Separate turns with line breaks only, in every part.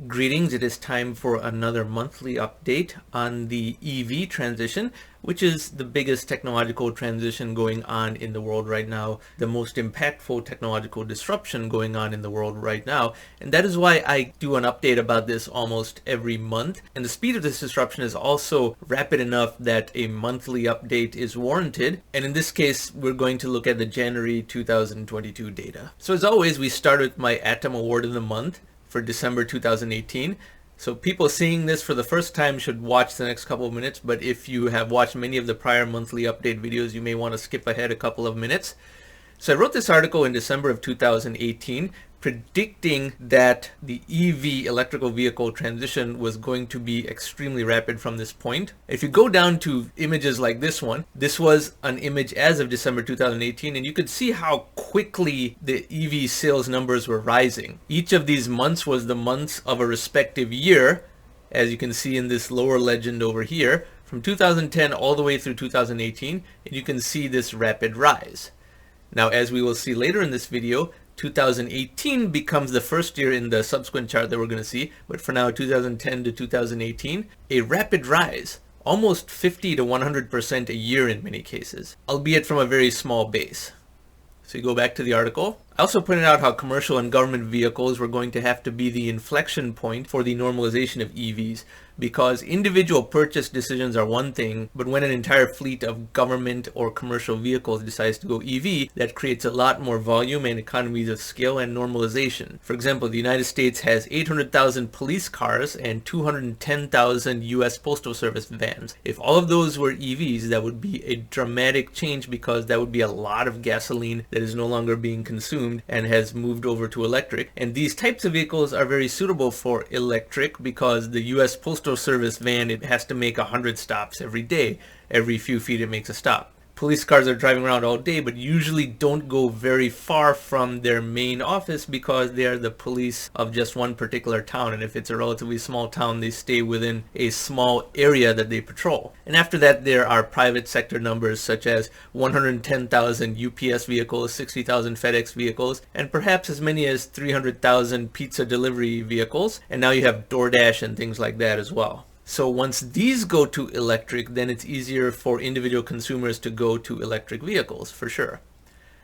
Greetings, it is time for another monthly update on the EV transition, which is the biggest technological transition going on in the world right now, the most impactful technological disruption going on in the world right now. And that is why I do an update about this almost every month. And the speed of this disruption is also rapid enough that a monthly update is warranted. And in this case, we're going to look at the January 2022 data. So as always, we start with my Atom Award of the Month for December 2018. So people seeing this for the first time should watch the next couple of minutes, but if you have watched many of the prior monthly update videos, you may want to skip ahead a couple of minutes. So I wrote this article in December of 2018 predicting that the EV electrical vehicle transition was going to be extremely rapid from this point. If you go down to images like this one, this was an image as of December 2018, and you could see how quickly the EV sales numbers were rising. Each of these months was the months of a respective year, as you can see in this lower legend over here, from 2010 all the way through 2018, and you can see this rapid rise. Now, as we will see later in this video, 2018 becomes the first year in the subsequent chart that we're going to see, but for now 2010 to 2018, a rapid rise, almost 50 to 100% a year in many cases, albeit from a very small base. So you go back to the article. I also pointed out how commercial and government vehicles were going to have to be the inflection point for the normalization of EVs, because individual purchase decisions are one thing, but when an entire fleet of government or commercial vehicles decides to go EV, that creates a lot more volume and economies of scale and normalization. For example, the United States has 800,000 police cars and 210,000 US Postal Service vans. If all of those were EVs, that would be a dramatic change, because that would be a lot of gasoline that is no longer being consumed and has moved over to electric. And these types of vehicles are very suitable for electric because the US Postal Service van, it has to make 100 stops every day. Every few feet it makes a stop. Police cars are driving around all day, but usually don't go very far from their main office because they are the police of just one particular town. And if it's a relatively small town, they stay within a small area that they patrol. And after that, there are private sector numbers such as 110,000 UPS vehicles, 60,000 FedEx vehicles, and perhaps as many as 300,000 pizza delivery vehicles. And now you have DoorDash and things like that as well. So once these go to electric, then it's easier for individual consumers to go to electric vehicles, for sure.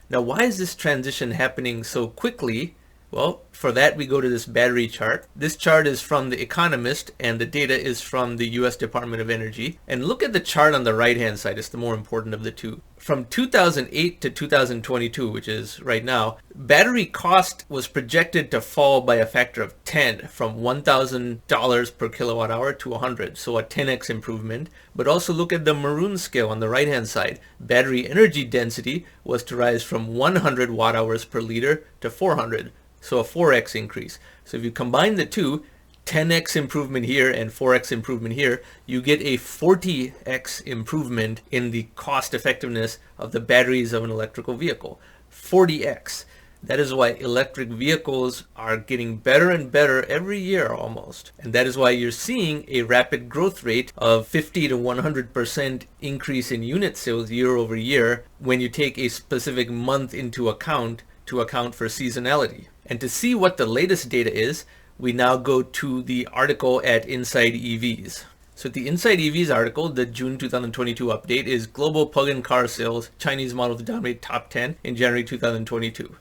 Now, why is this transition happening so quickly? Well, for that, we go to this battery chart. This chart is from The Economist, and the data is from the US Department of Energy. And look at the chart on the right-hand side. It's the more important of the two. From 2008 to 2022, which is right now, battery cost was projected to fall by a factor of 10, from $1,000 per kilowatt hour to 100, so a 10x improvement. But also look at the maroon scale on the right-hand side. Battery energy density was to rise from 100 watt hours per liter to 400. So a 4x increase. So if you combine the two, 10x improvement here and 4x improvement here, you get a 40x improvement in the cost effectiveness of the batteries of an electrical vehicle. 40x. That is why electric vehicles are getting better and better every year almost. And that is why you're seeing a rapid growth rate of 50 to 100% increase in unit sales year over year when you take a specific month into account to account for seasonality. And to see what the latest data is, we now go to the article at Inside EVs. So the Inside EVs article, the June 2022 update, is global plug-in car sales, Chinese models dominate top 10 in January 2022.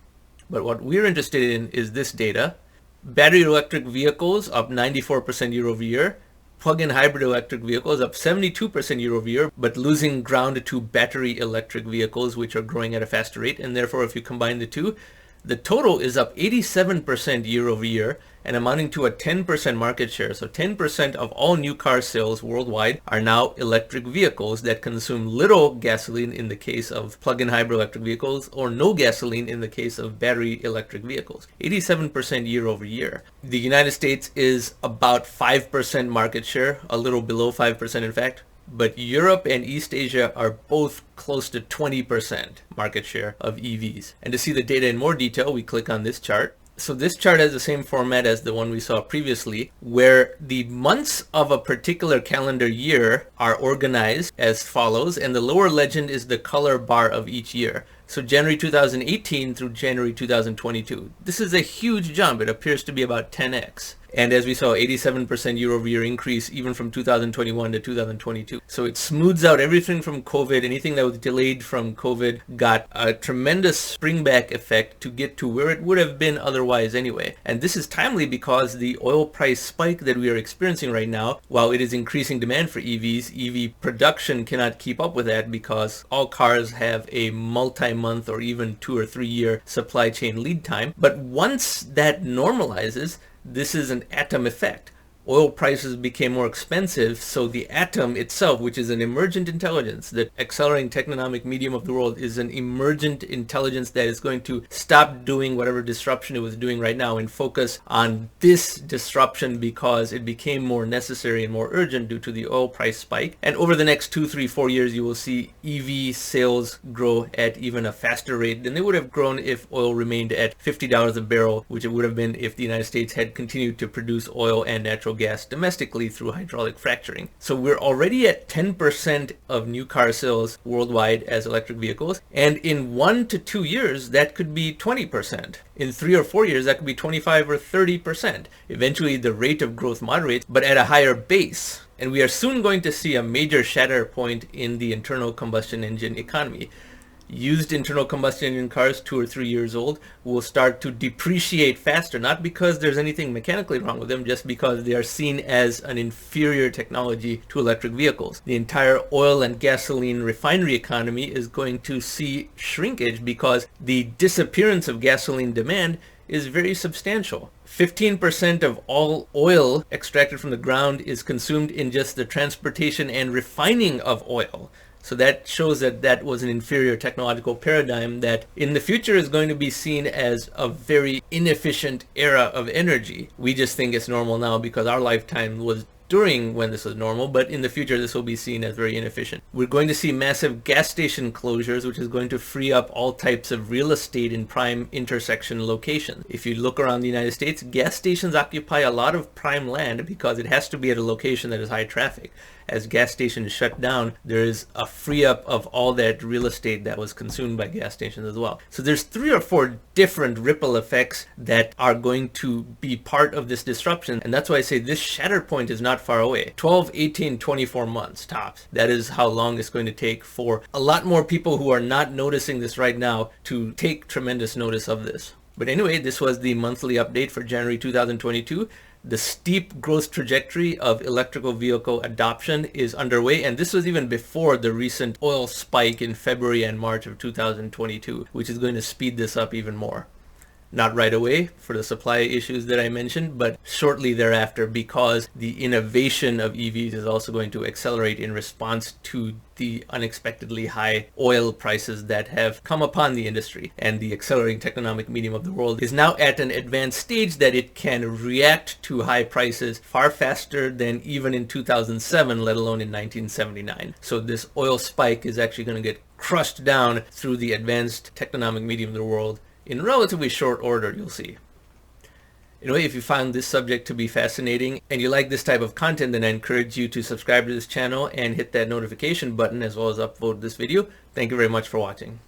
But what we're interested in is this data. Battery electric vehicles up 94% year over year. Plug-in hybrid electric vehicles up 72% year over year, but losing ground to battery electric vehicles, which are growing at a faster rate. And therefore, if you combine the two, the total is up 87% year over year and amounting to a 10% market share. So 10% of all new car sales worldwide are now electric vehicles that consume little gasoline in the case of plug-in hybrid electric vehicles, or no gasoline in the case of battery electric vehicles. 87% year over year. The United States is about 5% market share, a little below 5% in fact. But Europe and East Asia are both close to 20% market share of EVs. And to see the data in more detail, we click on this chart. So this chart has the same format as the one we saw previously, where the months of a particular calendar year are organized as follows, and the lower legend is the color bar of each year. So January 2018 through January 2022. This is a huge jump. It appears to be about 10x. And as we saw, 87% year-over-year increase even from 2021 to 2022. So it smooths out everything from COVID. Anything that was delayed from COVID got a tremendous springback effect to get to where it would have been otherwise anyway. And this is timely because the oil price spike that we are experiencing right now, while it is increasing demand for EVs, EV production cannot keep up with that because all cars have a multi-month or even 2 or 3 year supply chain lead time. But once that normalizes, this is an atom effect. Oil prices became more expensive, so the atom itself, which is an emergent intelligence, the accelerating technomic medium of the world is an emergent intelligence that is going to stop doing whatever disruption it was doing right now and focus on this disruption because it became more necessary and more urgent due to the oil price spike. And over the next 2, 3, 4 years, you will see EV sales grow at even a faster rate than they would have grown if oil remained at $50 a barrel, which it would have been if the United States had continued to produce oil and natural gas domestically through hydraulic fracturing. So we're already at 10% of new car sales worldwide as electric vehicles, and in 1 to 2 years that could be 20%. In 3 or 4 years that could be 25 or 30%. Eventually the rate of growth moderates, but at a higher base. And we are soon going to see a major shatter point in the internal combustion engine economy. Used internal combustion engine cars 2 or 3 years old will start to depreciate faster, not because there's anything mechanically wrong with them, just because they are seen as an inferior technology to electric vehicles. The entire oil and gasoline refinery economy is going to see shrinkage because the disappearance of gasoline demand is very substantial. 15% of all oil extracted from the ground is consumed in just the transportation and refining of oil. So that shows that that was an inferior technological paradigm that in the future is going to be seen as a very inefficient era of energy. We just think it's normal now because our lifetime was during when this was normal, but in the future this will be seen as very inefficient. We're going to see massive gas station closures, which is going to free up all types of real estate in prime intersection locations. If you look around the United States, gas stations occupy a lot of prime land because it has to be at a location that is high traffic. As gas stations shut down, there is a free up of all that real estate that was consumed by gas stations as well. So there's 3 or 4 different ripple effects that are going to be part of this disruption. And that's why I say this shatter point is not far away. 12, 18, 24 months tops. That is how long it's going to take for a lot more people who are not noticing this right now to take tremendous notice of this. But anyway, this was the monthly update for January 2022. The steep growth trajectory of electrical vehicle adoption is underway, and this was even before the recent oil spike in February and March of 2022, which is going to speed this up even more. Not right away for the supply issues that I mentioned, but shortly thereafter because the innovation of EVs is also going to accelerate in response to the unexpectedly high oil prices that have come upon the industry. And the accelerating technomic medium of the world is now at an advanced stage that it can react to high prices far faster than even in 2007, let alone in 1979. So this oil spike is actually going to get crushed down through the advanced technomic medium of the world in relatively short order, you'll see. Anyway, if you found this subject to be fascinating and you like this type of content, then I encourage you to subscribe to this channel and hit that notification button as well as upvote this video. Thank you very much for watching.